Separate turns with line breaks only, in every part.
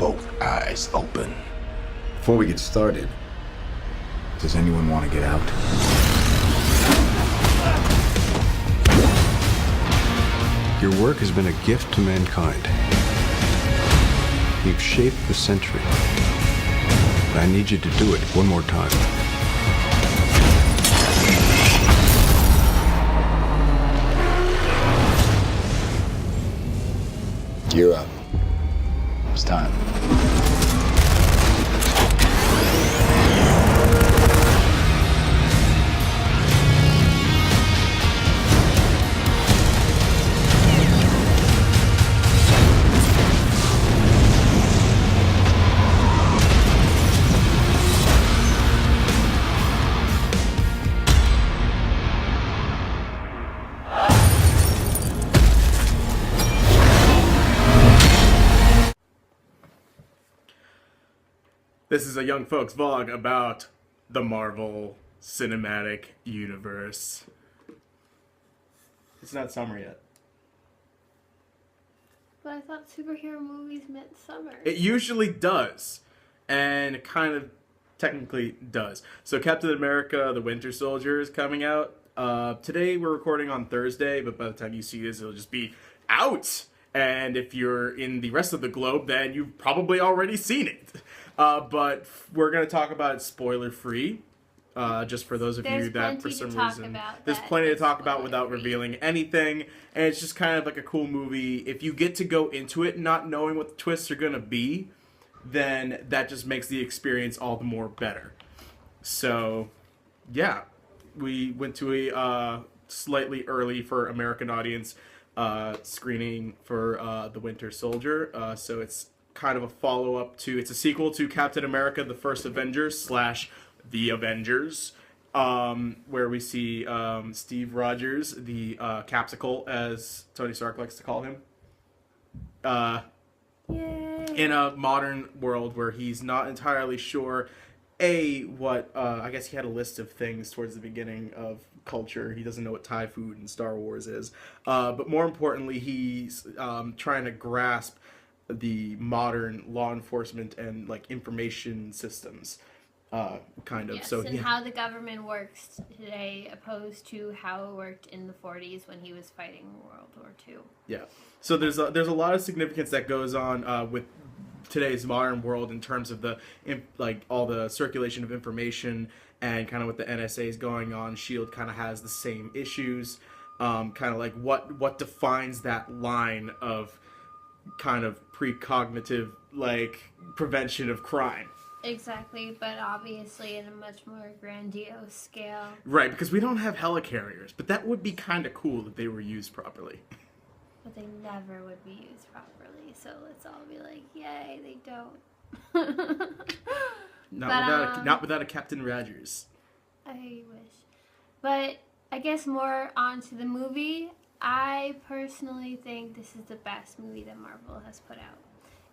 both eyes open.
Before we get started, does anyone want to get out?
Your work has been a gift to mankind. You've shaped the century. But I need you to do it one more time.
You're up. It's time.
This is a young folks vlog about the Marvel Cinematic Universe. It's not summer yet.
But I thought superhero movies meant summer.
It usually does, and it kind of technically does. So Captain America, the Winter Soldier is coming out. Today we're recording on Thursday, but by the time you see this, it'll just be out. And if you're in the rest of the globe, then you've probably already seen it. But we're going to talk about it spoiler-free, just for those of you that, for some reason, there's plenty to talk about without revealing anything. And it's just kind of like a cool movie. If you get to go into it not knowing what the twists are going to be, then that just makes the experience all the more better. So, yeah, we went to a slightly early for American audience screening for The Winter Soldier. So it's kind of a follow-up to, it's a sequel to Captain America, The First Avengers / The Avengers, where we see Steve Rogers, the Capsicle, as Tony Stark likes to call him, in a modern world where he's not entirely sure, what, I guess he had a list of things towards the beginning of culture. He doesn't know what Thai food and Star Wars is. But more importantly, he's trying to grasp the modern law enforcement and like information systems, kind of.
Yes,
so
and
yeah.
how the government works today opposed to how it worked in the 40s when he was fighting World War II.
Yeah. So there's a lot of significance that goes on with today's modern world in terms of the like all the circulation of information and kind of what the NSA is going on. SHIELD kind of has the same issues, kind of like what defines that line of kind of precognitive like prevention of crime.
Exactly, but obviously in a much more grandiose scale.
Right, because we don't have helicarriers, but that would be kind of cool if they were used properly.
But they never would be used properly, so let's all be like, yay, they don't.
Not without a Captain Rogers.
I wish. But I guess more onto the movie. I personally think this is the best movie that Marvel has put out.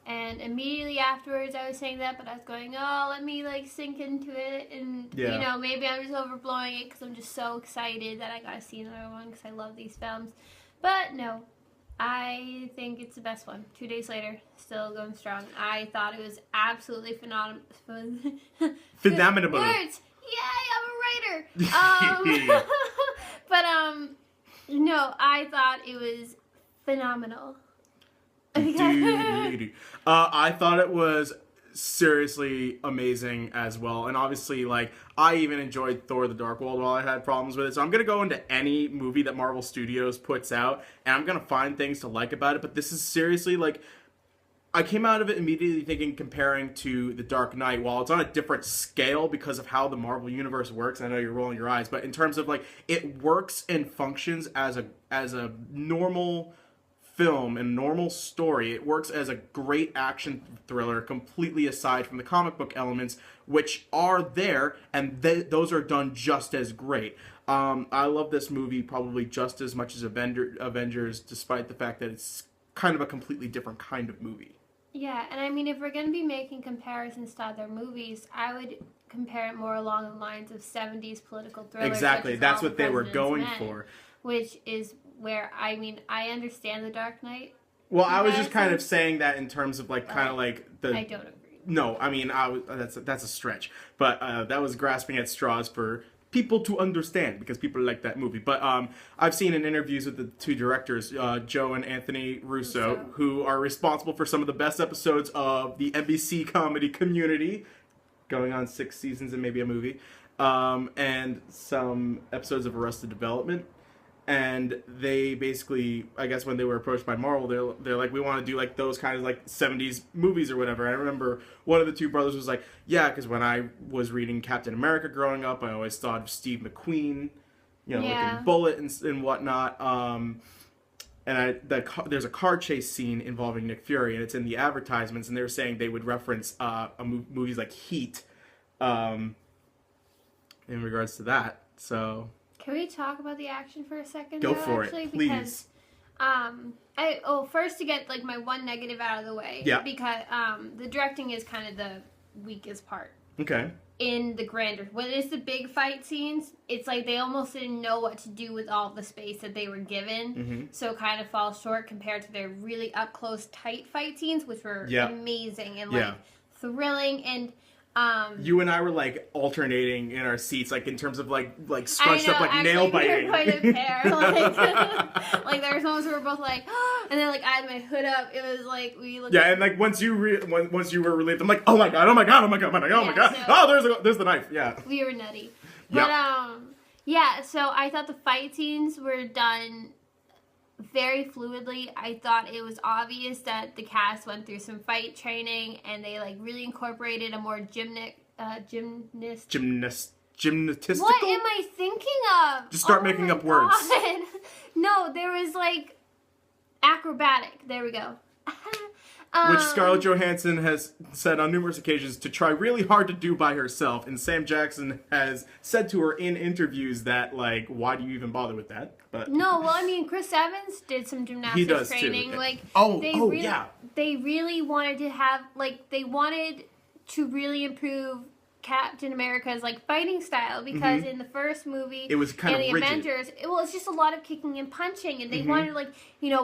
And immediately afterwards I was saying that, but I was going, oh, let me like sink into it. And, you know, maybe I'm just overblowing it because I'm just so excited that I got to see another one because I love these films. But no, I think it's the best one. 2 days later, still going strong. I thought it was absolutely phenomenal.
Phenomenal.
Words! Yay, I'm a writer! But, no, I thought it was phenomenal.
I thought it was seriously amazing as well. And obviously, like, I even enjoyed Thor: The Dark World while I had problems with it. So I'm going to go into any movie that Marvel Studios puts out, and I'm going to find things to like about it. But this is seriously, like, I came out of it immediately thinking, comparing to The Dark Knight, while it's on a different scale because of how the Marvel Universe works. I know you're rolling your eyes, but in terms of, like, it works and functions as a normal film and normal story. It works as a great action thriller, completely aside from the comic book elements, which are there, and those are done just as great. I love this movie probably just as much as Avengers, despite the fact that it's kind of a completely different kind of movie.
Yeah, and I mean, if we're going to be making comparisons to other movies, I would compare it more along the lines of 70s political thrillers.
Exactly, that's what they were going for.
Which is where, I mean, I understand The Dark Knight,
Well, I was just kind of saying that in terms of like kind of like the.
I don't agree.
No, I mean that's a stretch, but that was grasping at straws for people to understand because people like that movie. But I've seen in interviews with the two directors, Joe and Anthony Russo, who are responsible for some of the best episodes of the NBC comedy Community, going on 6 seasons and maybe a movie, and some episodes of Arrested Development. And they basically, I guess when they were approached by Marvel, they're like, we want to do like those kind of like 70s movies or whatever. I remember one of the two brothers was like, yeah, because when I was reading Captain America growing up, I always thought of Steve McQueen, like in Bullet and whatnot. And there's a car chase scene involving Nick Fury, and it's in the advertisements, and they were saying they would reference movies like Heat in regards to that. So...
Can we talk about the action for a second?
Go for it, please.
Because, first to get like my one negative out of the way.
Yeah.
Because the directing is kind of the weakest part.
Okay.
In the grander, when it's the big fight scenes, it's like they almost didn't know what to do with all the space that they were given, so kind of falls short compared to their really up close, tight fight scenes, which were amazing and like thrilling and.
You and I were like alternating in our seats, like in terms of like scrunched up, like nail biting.
We were quite a pair. Like there were moments where we were both like, and then like I had my hood up. It was like we looked.
Yeah, and like once you were relieved, I'm like, oh my god, oh my god, oh my god, oh my god. Oh, there's the knife. Yeah.
We were nutty, but yeah. So I thought the fight scenes were done very fluidly. I thought it was obvious that the cast went through some fight training and they like really incorporated a more gymnastical.
Gymnastical?
What am I thinking of?
Just start making up words.
No, there was like acrobatic. There we go.
Which Scarlett Johansson has said on numerous occasions to try really hard to do by herself, and Sam Jackson has said to her in interviews that, like, why do you even bother with that? But
no, well, I mean, Chris Evans did some gymnastics training.
Too.
Like,
yeah.
They really wanted to have, like, they wanted to really improve Captain America's like fighting style because in the first movie
it was kind
of
rigid.
Avengers, it's just a lot of kicking and punching, and they wanted like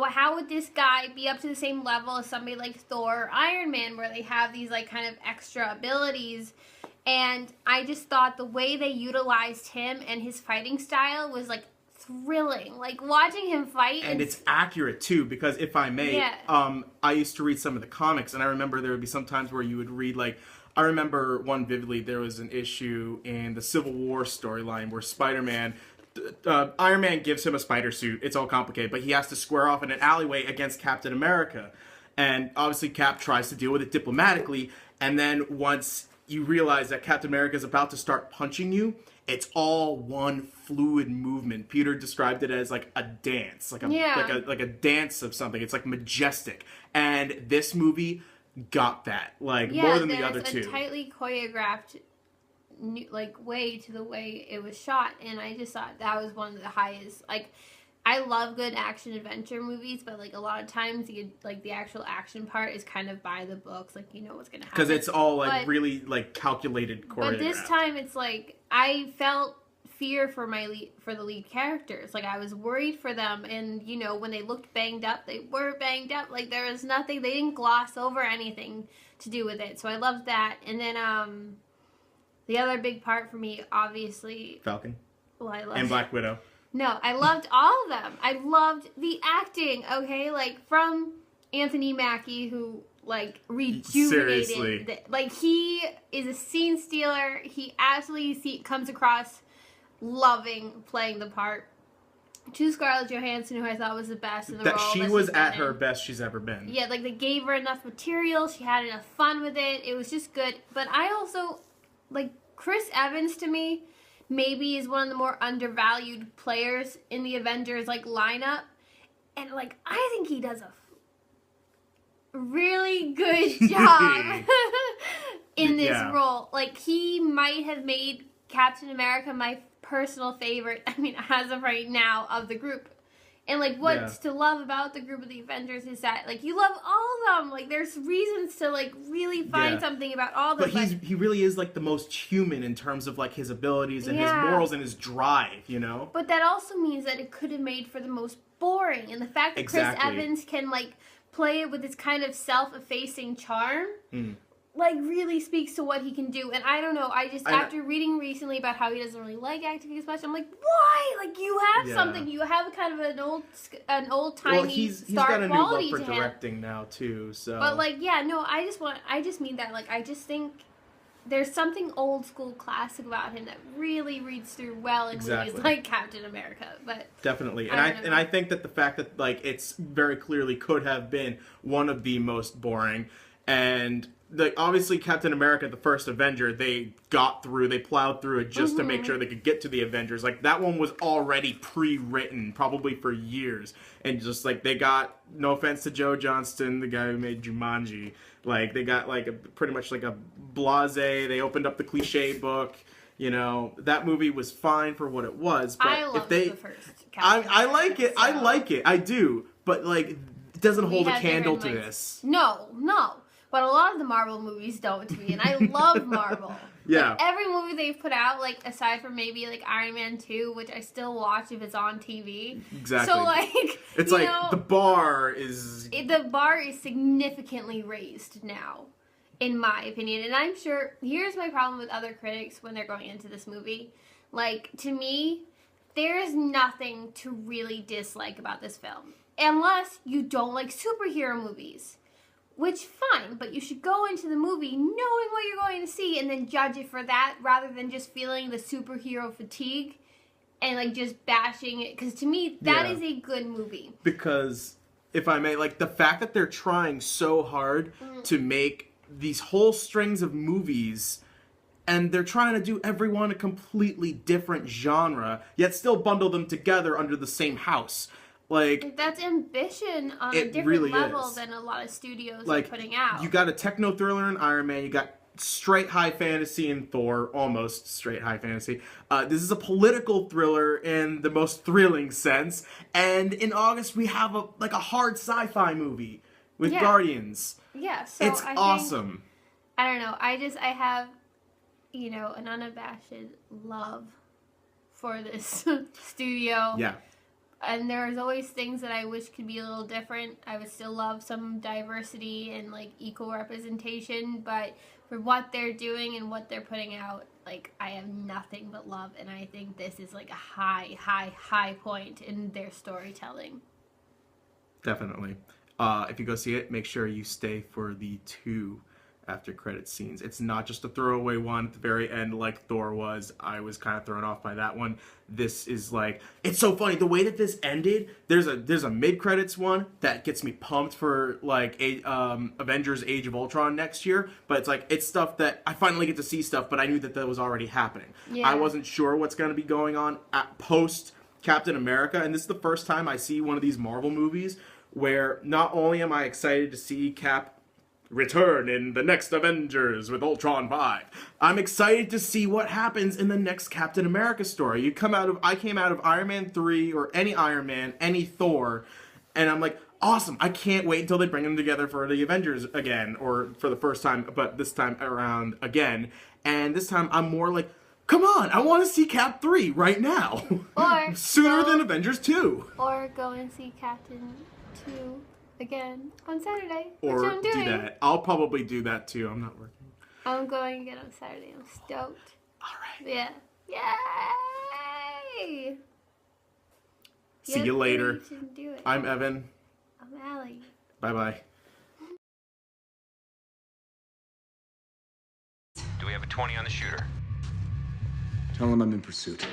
how would this guy be up to the same level as somebody like Thor or Iron Man, where they have these like kind of extra abilities. And I just thought the way they utilized him and his fighting style was like thrilling, like watching him fight.
And it's accurate too, because if I may, I used to read some of the comics, and I remember there would be some times where you would read like. I remember one vividly, there was an issue in the Civil War storyline where Spider-Man, Iron Man gives him a spider suit. It's all complicated, but he has to square off in an alleyway against Captain America. And obviously Cap tries to deal with it diplomatically, and then once you realize that Captain America is about to start punching you, it's all one fluid movement. Peter described it as like a dance, like a dance of something. It's like majestic. And this movie got that more than the other two.
There's a tightly choreographed way to the way it was shot, and I just thought that was one of the highest. Like, I love good action adventure movies, but like a lot of times the actual action part is kind of by the books, like you know what's gonna happen
because it's all really calculated choreographed.
But this time it's like I felt fear for the lead characters. Like I was worried for them, and when they looked banged up, they were banged up. Like there was nothing, they didn't gloss over anything to do with it. So I loved that. And then the other big part for me, obviously,
Falcon.
Well, I loved
and Black Widow.
No, I loved all of them. I loved the acting. Okay, like from Anthony Mackie, who rejuvenated.
Seriously.
He is a scene stealer. He absolutely comes across loving playing the part. To Scarlett Johansson, who I thought was the best in the role.
She was at her best she's ever been.
Yeah, they gave her enough material. She had enough fun with it. It was just good. But I also, Chris Evans to me, maybe is one of the more undervalued players in the Avengers, lineup. And, I think he does a really good job in this role. He might have made Captain America my personal favorite, as of right now, of the group. And, what's to love about the group of the Avengers is that, you love all of them. There's reasons to, really find something about all of them.
But he really is, the most human in terms of, his abilities and his morals and his drive, But
that also means that it could have made for the most boring. And the fact that Chris Evans can, play it with this kind of self-effacing charm, like, really speaks to what he can do. And I don't know, after reading recently about how he doesn't really like acting as much, I'm like, why? Like, you have something. You have kind of an old-timey
well, he's got a new love for directing now, too, so...
But, like, yeah, no, I just mean that, like, I just think there's something old-school classic about him that really reads through well in movies like Captain America, but...
Definitely, and I think that the fact that, like, it's very clearly could have been one of the most boring, and... Like, obviously, Captain America, the first Avenger, they plowed through it just to make sure they could get to the Avengers. Like, that one was already pre-written, probably for years. And just, like, they got, no offense to Joe Johnston, the guy who made Jumanji, like, they got, like, pretty much like a blasé, they opened up the cliche book, you know, that movie was fine for what it was. But
I love the first
Captain America. I like it, so. I like it, I do. But, like, it doesn't hold a candle to this.
No. But a lot of the Marvel movies don't to me, and I love Marvel.
Yeah.
Like, every movie they've put out, like, aside from maybe, like, Iron Man 2, which I still watch if it's on TV.
Exactly.
So, like,
it's like, the bar is...
The bar is significantly raised now, in my opinion. And I'm sure, here's my problem with other critics when they're going into this movie. Like, to me, there's nothing to really dislike about this film. Unless you don't like superhero movies. Which, fine, but you should go into the movie knowing what you're going to see and then judge it for that rather than just feeling the superhero fatigue and, like, just bashing it. Because to me, that is a good movie. Because,
if I may, like, the fact that they're trying so hard to make these whole strings of movies and they're trying to do every one a completely different genre, yet still bundle them together under the same house. Like,
that's ambition on a different level than a lot of studios are putting out.
You got a techno thriller in Iron Man. You got straight high fantasy in Thor, almost straight high fantasy. This is a political thriller in the most thrilling sense. And in August we have a hard sci-fi movie with Guardians.
Yeah, so
it's awesome.
I don't know. I have, you know, an unabashed love for this studio.
Yeah.
And there's always things that I wish could be a little different. I would still love some diversity and, like, equal representation. But for what they're doing and what they're putting out, like, I have nothing but love. And I think this is, like, a high point in their storytelling.
Definitely. If you go see it, make sure you stay for the 2 after credit scenes. It's not just a throwaway one at the very end like Thor was. I was kind of thrown off by that one. This is like, it's so funny the way that this ended. There's a mid-credits one that gets me pumped for like Avengers Age of Ultron next year, but it's like, it's stuff that I finally get to see stuff, but I knew that was already happening. Yeah. I wasn't sure what's going to be going on at post Captain America, and this is the first time I see one of these Marvel movies where not only am I excited to see Cap return in the next Avengers with Ultron 5. I'm excited to see what happens in the next Captain America story. I came out of Iron Man 3 or any Iron Man, any Thor, and I'm like, awesome. I can't wait until they bring them together for the Avengers again, or for the first time, but this time around again. And this time I'm more like, come on, I want to see Cap 3 right now.
Or
sooner than Avengers 2.
Or go and see Captain 2 again on Saturday,
or
which I'm doing.
Do that. I'll probably do that too. I'm not working.
I'm going again on Saturday. I'm stoked.
All right.
Yeah. Yay!
See you later.
Do it.
I'm Evan.
I'm Allie.
Bye-bye.
Do we have a 20 on the shooter?
Tell him I'm in pursuit.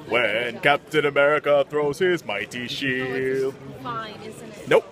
When Captain America throws his mighty shield.
Fine, isn't it?
Nope.